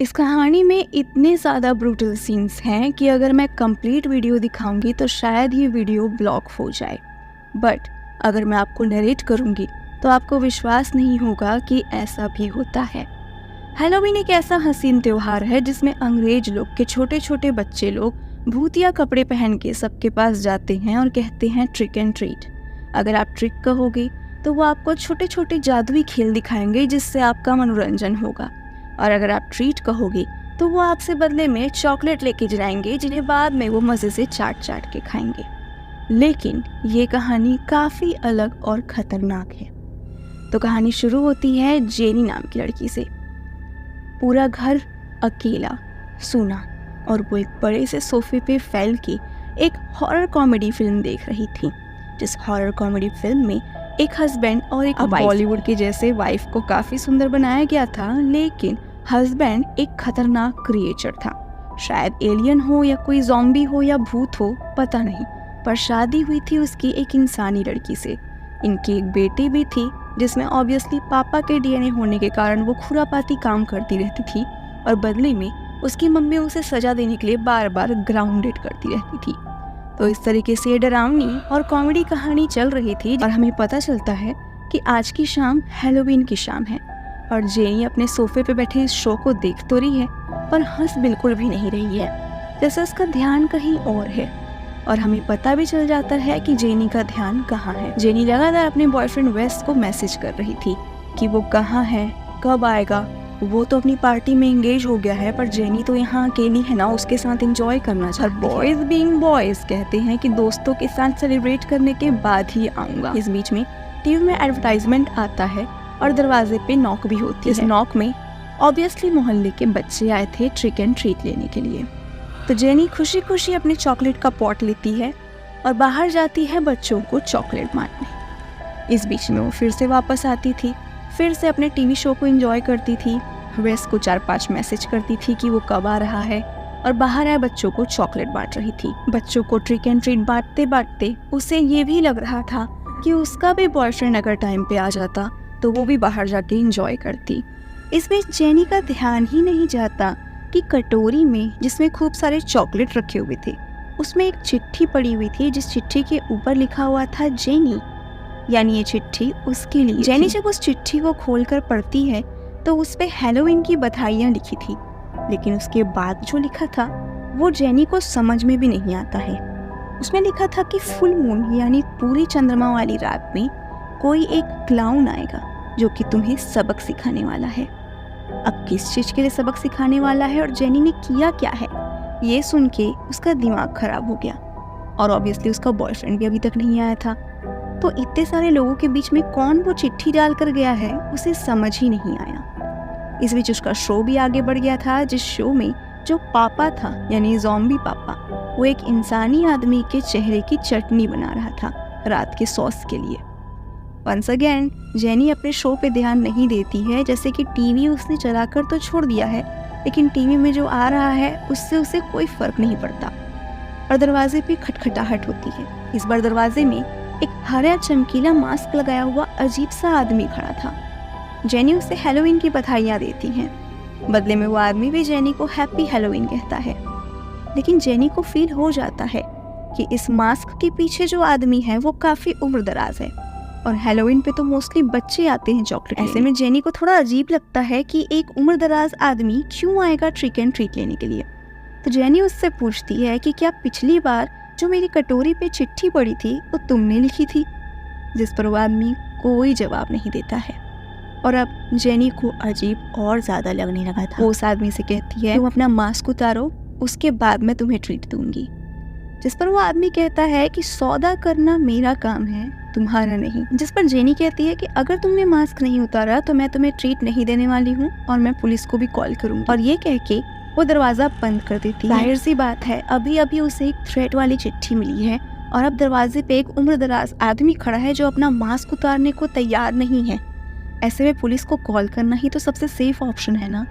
इस कहानी में इतने ज़्यादा ब्रूटल सीन्स हैं कि अगर मैं कंप्लीट वीडियो दिखाऊंगी तो शायद ये वीडियो ब्लॉक हो जाए। बट अगर मैं आपको नरेट करूंगी तो आपको विश्वास नहीं होगा कि ऐसा भी होता है। हैलोवीन एक ऐसा हसीन त्योहार है जिसमें अंग्रेज लोग के छोटे छोटे बच्चे लोग भूतिया कपड़े पहन के सबके पास जाते हैं और कहते हैं ट्रिक एंड ट्रीट। अगर आप ट्रिक कहोगे तो वो आपको छोटे छोटे जादुई खेल दिखाएंगे जिससे आपका मनोरंजन होगा, और अगर आप ट्रीट कहोगे तो वो आपसे बदले में चॉकलेट लेके जाएंगे जिन्हें बाद में वो मज़े से चाट चाट के खाएंगे। लेकिन ये कहानी काफ़ी अलग और ख़तरनाक है। तो कहानी शुरू होती है जेनी नाम की लड़की से। पूरा घर अकेला, सूना, और वो एक बड़े से सोफे पे फैल के एक हॉरर कॉमेडी फिल्म देख रही थी। जिस हॉरर कॉमेडी फिल्म में एक हस्बैंड और एक वाइफ, बॉलीवुड के जैसे वाइफ को काफ़ी सुंदर बनाया गया था, लेकिन हस्बैंड एक खतरनाक क्रिएचर था। शायद एलियन हो या कोई ज़ॉम्बी हो या भूत हो, पता नहीं, पर शादी हुई थी उसकी एक इंसानी लड़की से। इनकी एक बेटी भी थी जिसमें ऑब्वियसली पापा के डीएनए होने के कारण वो खुरापाती काम करती रहती थी, और बदले में उसकी मम्मी उसे सजा देने के लिए बार बार ग्राउंडेड करती रहती थी। तो इस तरीके से ये डरावनी और कॉमेडी कहानी चल रही थी, और हमें पता चलता है कि आज की शाम हैलोवीन की शाम है, और जेनी अपने सोफे पे बैठे इस शो को देख तो रही है पर हंस बिल्कुल भी नहीं रही है, जैसे उसका ध्यान कहीं और है। और हमें पता भी चल जाता है कि जेनी का ध्यान कहाँ है। जेनी लगातार अपने बॉयफ्रेंड वेस्ट को मैसेज कर रही थी कि वो कहाँ है, कब आएगा। वो तो अपनी पार्टी में एंगेज हो गया है, पर जेनी तो यहाँ अकेली है ना, उसके साथ एंजॉय करना चाहती है। बॉयज बीइंग बॉयज कहते हैं कि दोस्तों के साथ सेलिब्रेट करने के बाद ही आऊँगा। इस बीच में टीवी में एडवर्टाइजमेंट आता है और दरवाजे पे नॉक भी होती है। इस नॉक में ऑब्वियसली मोहल्ले के बच्चे आए थे ट्रिक एंड ट्रीट लेने के लिए। तो जेनी खुशी खुशी अपने चॉकलेट का पॉट लेती है और बाहर जाती है बच्चों को चॉकलेट बांटने। इस बीच में वो फिर से वापस आती थी, फिर से अपने टीवी शो को एंजॉय करती थी, वेस को 4-5 मैसेज करती थी कि वो कब आ रहा है, और बाहर आए बच्चों को चॉकलेट बांट रही थी। बच्चों को ट्रिक एंड ट्रीट बांटते बांटते उसे ये भी लग रहा था कि उसका भी बॉयफ्रेंड अगर टाइम पे आ जाता तो वो भी बाहर जाके एंजॉय करती। इस बीच जेनी का ध्यान ही नहीं जाता कि कटोरी में जिसमें खूब सारे चॉकलेट रखे हुए थे उसमें एक चिट्ठी पड़ी हुई थी, जिस चिट्ठी के ऊपर लिखा हुआ था जेनी, यानी ये चिट्ठी उसके लिए। जेनी जब उस चिट्ठी को खोलकर पढ़ती है तो उस पे हैलोवीन की बधाइयाँ लिखी थी, लेकिन उसके बाद जो लिखा था वो जेनी को समझ में भी नहीं आता है। उसमें लिखा था कि फुल मून यानी पूरी चंद्रमा वाली रात में कोई एक क्लाउन आएगा जो कि तुम्हें सबक सिखाने वाला है। अब किस चीज़ के लिए सबक सिखाने वाला है और जेनी ने किया क्या है, ये सुन के उसका दिमाग खराब हो गया, और ऑब्वियसली उसका बॉयफ्रेंड भी अभी तक नहीं आया था। तो इतने सारे लोगों के बीच में कौन वो चिट्ठी डाल कर गया है उसे समझ ही नहीं आया। इस बीच उसका शो भी आगे बढ़ गया था, जिस शो में जो पापा था यानी ज़ॉम्बी पापा, वो एक इंसानी आदमी के चेहरे की चटनी बना रहा था रात के सॉस के लिए। वंस अगेन जेनी अपने शो पे ध्यान नहीं देती है, जैसे कि टीवी उसने चलाकर तो छोड़ दिया है, लेकिन टीवी में जो आ रहा है उससे उसे कोई फर्क नहीं पड़ता। और दरवाजे पे खटखटाहट होती है। इस बार दरवाजे में एक हरा चमकीला मास्क लगाया हुआ अजीब सा आदमी खड़ा था। जेनी उसे हैलोवीन की बधाइयाँ देती है, बदले में वो आदमी भी जेनी को हैप्पी हैलोवीन कहता है। लेकिन जेनी को फील हो जाता है कि इस मास्क के पीछे जो आदमी है वो काफ़ी उम्रदराज है, और हैलोवीन पे तो मोस्टली बच्चे आते हैं चॉकलेट। ऐसे में जेनी को थोड़ा अजीब लगता है कि एक उम्रदराज आदमी क्यों आएगा ट्रिक एंड ट्रीट लेने के लिए। तो जेनी उससे पूछती है कि क्या पिछली बार जो मेरी कटोरी पे चिट्ठी पड़ी थी वो तुमने लिखी थी, जिस पर वो आदमी कोई जवाब नहीं देता है। और अब जेनी को अजीब और ज़्यादा लगने लगा था। वो उस आदमी से कहती है तुम अपना मास्क उतारो, उसके बाद मैं तुम्हें ट्रीट दूंगी। जिस पर वो आदमी कहता है कि सौदा करना मेरा काम है, तुम्हारा नहीं। जिस पर जेनी कहती है कि अगर तुमने मास्क नहीं उतारा तो मैं तुम्हें ट्रीट नहीं देने वाली हूँ और मैं पुलिस को भी कॉल करूँगी। और ये कह के वो दरवाज़ा बंद कर देती है। जाहिर सी बात है, अभी अभी उसे एक थ्रेट वाली चिट्ठी मिली है, और अब दरवाजे पे एक उम्रदराज आदमी खड़ा है जो अपना मास्क उतारने को तैयार नहीं है। ऐसे में पुलिस को कॉल करना ही तो सबसे सेफ ऑप्शन है ना।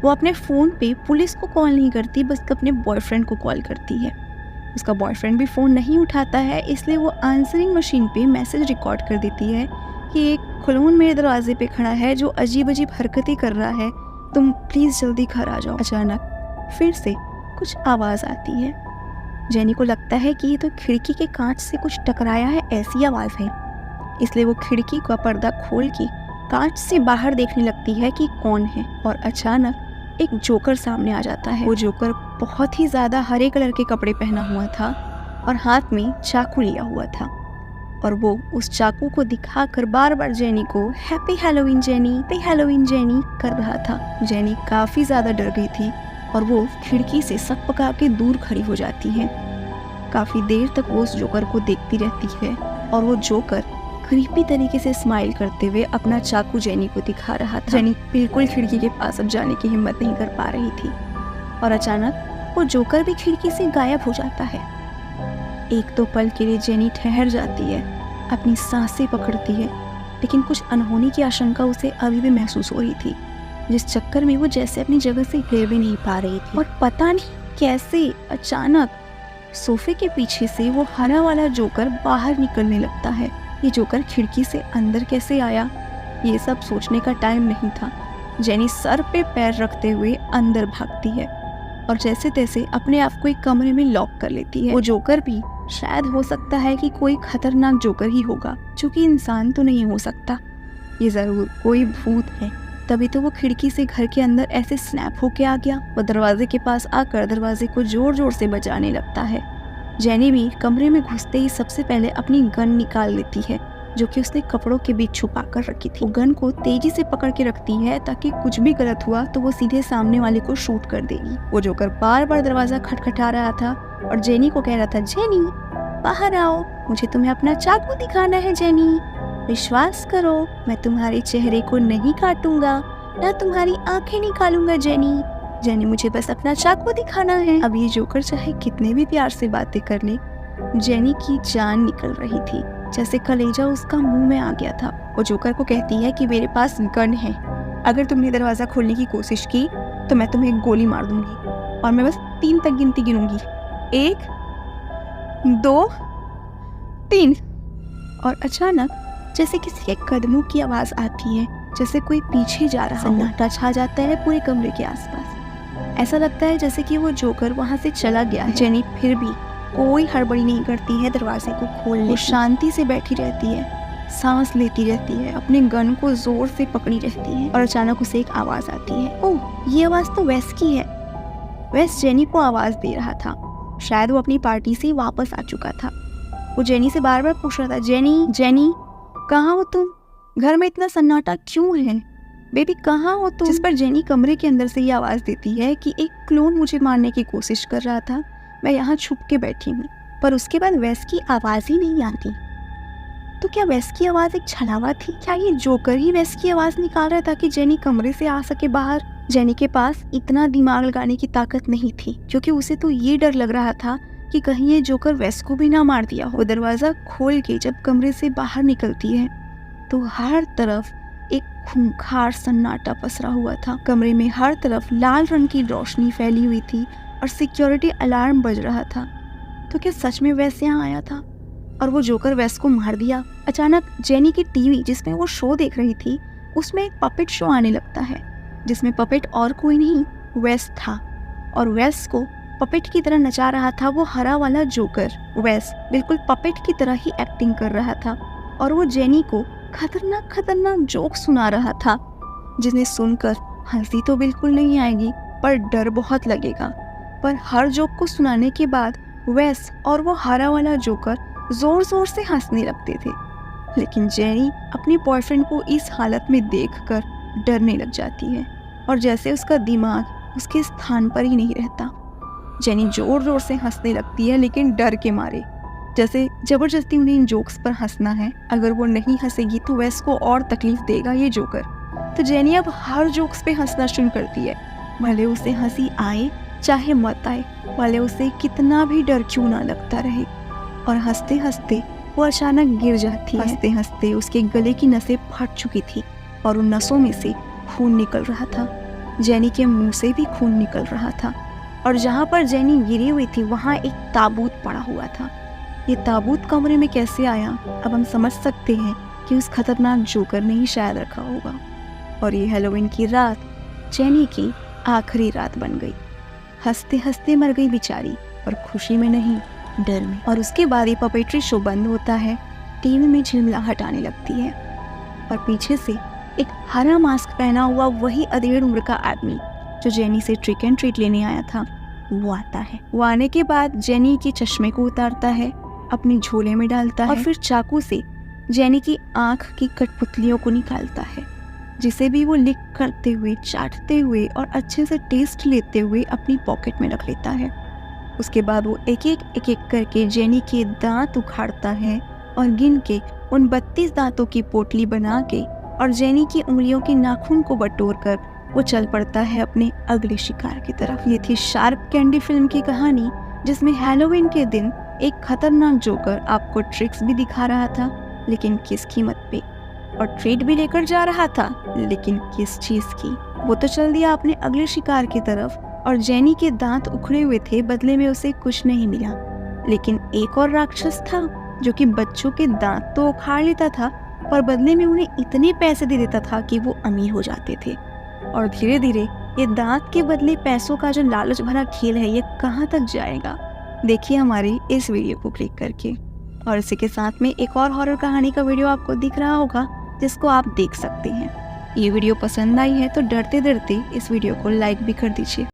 वो अपने फ़ोन पे पुलिस को कॉल नहीं करती, बस अपने बॉयफ्रेंड को कॉल करती है। उसका बॉयफ्रेंड भी फ़ोन नहीं उठाता है, इसलिए वो आंसरिंग मशीन पे मैसेज रिकॉर्ड कर देती है कि एक खुलून मेरे दरवाजे पे खड़ा है जो अजीब अजीब हरकतें कर रहा है, तुम प्लीज़ जल्दी घर आ जाओ। अचानक फिर से कुछ आवाज़ आती है। जेनी को लगता है कि ये तो खिड़की के कांच से कुछ टकराया है, ऐसी आवाज़ है। इसलिए वो खिड़की का पर्दा खोल के कांच से बाहर देखने लगती है कि कौन है। और अचानक एक जोकर सामने आ जाता है। वो जोकर बहुत ही ज़्यादा हरे कलर के कपड़े पहना हुआ था और हाथ में चाकू लिया हुआ था, और वो उस चाकू को दिखाकर बार बार जेनी को happy Halloween jenny, happy Halloween jenny कर रहा था। जेनी काफ़ी ज़्यादा डर गई थी और वो खिड़की से सक पका के दूर खड़ी हो जाती है। काफ़ी देर तक वो उस जोकर को देखती रहती है और वो जोकर क्रीपी तरीके से स्माइल करते हुए अपना चाकू जेनी को दिखा रहा था। जेनी बिल्कुल खिड़की के पास अब जाने की हिम्मत नहीं कर पा रही थी और अचानक वो जोकर भी खिड़की से गायब हो जाता है। एक तो पल के लिए जेनी ठहर जाती है, अपनी सांसें पकड़ती है, लेकिन कुछ अनहोनी की आशंका उसे अभी भी महसूस हो रही थी, जिस चक्कर में वो जैसे अपनी जगह से हिल भी नहीं पा रही थी। और पता नहीं कैसे अचानक सोफे के पीछे से वो हरा वाला जोकर बाहर निकलने लगता है। ये जोकर खिड़की से अंदर कैसे आया, ये सब सोचने का टाइम नहीं था। जेनी सर पे पैर रखते हुए अंदर भागती है और जैसे तैसे अपने आप को एक कमरे में लॉक कर लेती है। वो जोकर भी शायद हो सकता है कि कोई खतरनाक जोकर ही होगा, क्योंकि इंसान तो नहीं हो सकता, ये ज़रूर कोई भूत है। तभी तो वो खिड़की से घर के अंदर ऐसे स्नैप होके आ गया। वो दरवाजे के पास आकर दरवाजे को जोर जोर से बजाने लगता है। जेनी भी कमरे में घुसते ही सबसे पहले अपनी गन निकाल लेती है, जो कि उसने कपड़ों के बीच छुपा कर रखी थी। वो गन को तेजी से पकड़ के रखती है ताकि कुछ भी गलत हुआ तो वो सीधे सामने वाले को शूट कर देगी। वो जोकर बार बार दरवाजा खटखटा रहा था और जेनी को कह रहा था, जेनी बाहर आओ, मुझे तुम्हें अपना चाकू दिखाना है। जेनी विश्वास करो, मैं तुम्हारे चेहरे को नहीं काटूंगा, ना तुम्हारी आंखें निकालूंगा। जेनी जेनी मुझे बस अपना चाकू दिखाना है। अब ये जोकर चाहे कितने भी प्यार से बातें कर ले, जेनी की जान निकल रही थी, जैसे कलेजा उसका मुंह में आ गया था। वो जोकर को कहती है कि मेरे पास गन है, अगर तुमने दरवाज़ा खोलने की कोशिश की तो मैं तुम्हें गोली मार दूंगी और मैं बस 3 तक गिनती गिनूंगी, 1 2 3। और अचानक जैसे किसी के कदमों की आवाज़ आती है, जैसे कोई पीछे जा रहा हो। सन्नाटा छा जाता है पूरे कमरे के आसपास। ऐसा लगता है जैसे कि वो जोकर वहाँ से चला गया है। जेनी फिर भी कोई हड़बड़ी नहीं करती है दरवाजे को खोलने। वो शांति से बैठी रहती है, सांस लेती रहती है, अपने गन को जोर से पकड़ी रहती है। और अचानक उसे एक आवाज़ आती है। ओह, ये आवाज़ तो वेस की है। वेस जेनी को आवाज़ दे रहा था। शायद वो अपनी पार्टी से वापस आ चुका था। वो जेनी से बार बार पूछ रहा था, जेनी जेनी कहाँ हो तुम? घर में इतना सन्नाटा क्यों है? बेबी कहाँ हो तुम? जिस पर जेनी कमरे के अंदर से ये आवाज़ देती है कि एक क्लोन मुझे मारने की कोशिश कर रहा था, मैं यहाँ छुप के बैठी हूँ। पर उसके बाद वेस की आवाज़ ही नहीं आती। तो क्या वेस की आवाज़ एक छलावा थी? क्या ये जोकर ही वेस की आवाज़ निकाल रहा था कि जेनी कमरे से आ सके बाहर? जेनी के पास इतना दिमाग लगाने की ताकत नहीं थी, क्योंकि उसे तो ये डर लग रहा था कि कहीं ये जोकर वेस को भी ना मार दिया हो। दरवाज़ा खोल के जब कमरे से बाहर निकलती है तो हर तरफ एक खूंखार सन्नाटा पसरा हुआ था। कमरे में हर तरफ लाल रंग की रोशनी फैली हुई थी और सिक्योरिटी अलार्म बज रहा था। तो क्या सच में वेस यहाँ आया था और वो जोकर वेस को मार दिया? अचानक जेनी की टीवी जिसमें वो शो देख रही थी, उसमें एक पपेट शो आने लगता है, जिसमें पपेट और कोई नहीं वेस था। और वेस को पपेट की तरह नचा रहा था वो हरा वाला जोकर। वेस बिल्कुल पपेट की तरह ही एक्टिंग कर रहा था और वो जेनी को खतरनाक खतरनाक जोक सुना रहा था, जिन्हें सुनकर हंसी तो बिल्कुल नहीं आएगी पर डर बहुत लगेगा। पर हर जोक को सुनाने के बाद वेस और वो हरा वाला जोकर जोर जोर से हंसने लगते थे। लेकिन जेनी अपने बॉयफ्रेंड को इस हालत में देखकर डरने लग जाती है और जैसे उसका दिमाग उसके स्थान पर ही नहीं रहता। जेनी जोर जोर से हंसने लगती है, लेकिन डर के मारे, जैसे जबरदस्ती उन्हें इन जोक्स पर हंसना है। अगर वो नहीं हंसेगी तो वेस को और तकलीफ देगा ये जोकर। तो जेनी अब हर जोक्स पे हंसना शुरू करती है, भले उसे हंसी आए चाहे मत आए, भले उसे कितना भी डर क्यों ना लगता रहे। और हंसते हंसते वो अचानक गिर जाती है। हंसते हंसते उसके गले की नसें फट चुकी थी और उन नसों में से खून निकल रहा था। जेनी के मुंह से भी खून निकल रहा था और जहाँ पर जेनी गिरी हुई थी वहाँ एक ताबूत पड़ा हुआ था। ये ताबूत कमरे में कैसे आया, अब हम समझ सकते हैं कि उस खतरनाक जोकर ने ही शायद रखा होगा। और ये हैलोवीन की रात जेनी की आखिरी रात बन गई। हंसते हंसते मर गई बेचारी, पर खुशी में नहीं, डर में। और उसके बाद ये पपेट्री शो बंद होता है, टीवी में झिलमिलाहट आने लगती है और पीछे से एक हरा मास्क पहना हुआ वही अधेड़ उम्र का आदमी जो जेनी से ट्रिक एंड ट्रीट लेने आया था वो आता है। वो आने के बाद जेनी के चश्मे को उतारता है, अपनी झोले में डालता है और फिर चाकू से जेनी की आंख की कठपुतलियों को निकालता है, जिसे भी वो लिक करते हुए, चाटते हुए और अच्छे से टेस्ट लेते हुए अपनी पॉकेट में रख लेता है। उसके बाद वो एक एक करके जेनी के दांत उखाड़ता है और गिन के उन 32 दांतों की पोटली बना के और जेनी की उंगलियों के नाखून को बटोर कर वो चल पड़ता है अपने अगले शिकार की तरफ। ये थी शार्प कैंडी फिल्म की कहानी, जिसमें हैलोवीन के दिन एक खतरनाक जोकर आपको ट्रिक्स भी दिखा रहा था, लेकिन किस कीमत पे, और ट्रीट भी लेकर जा रहा था, लेकिन किस चीज की। वो तो चल दिया अपने अगले शिकार की तरफ और जेनी के दांत उखड़े हुए थे, बदले में उसे कुछ नहीं मिला। लेकिन एक और राक्षस था जो कि बच्चों के दांत तो उखाड़ लेता था, पर बदले में उन्हें इतने पैसे दे देता था कि वो अमीर हो जाते थे। और धीरे धीरे ये दांत के बदले पैसों का जो लालच भरा खेल है, ये कहाँ तक जाएगा, देखिए हमारी इस वीडियो को क्लिक करके। और इसी के साथ में एक और हॉरर कहानी का वीडियो आपको दिख रहा होगा, जिसको आप देख सकते हैं। ये वीडियो पसंद आई है तो डरते डरते इस वीडियो को लाइक भी कर दीजिए।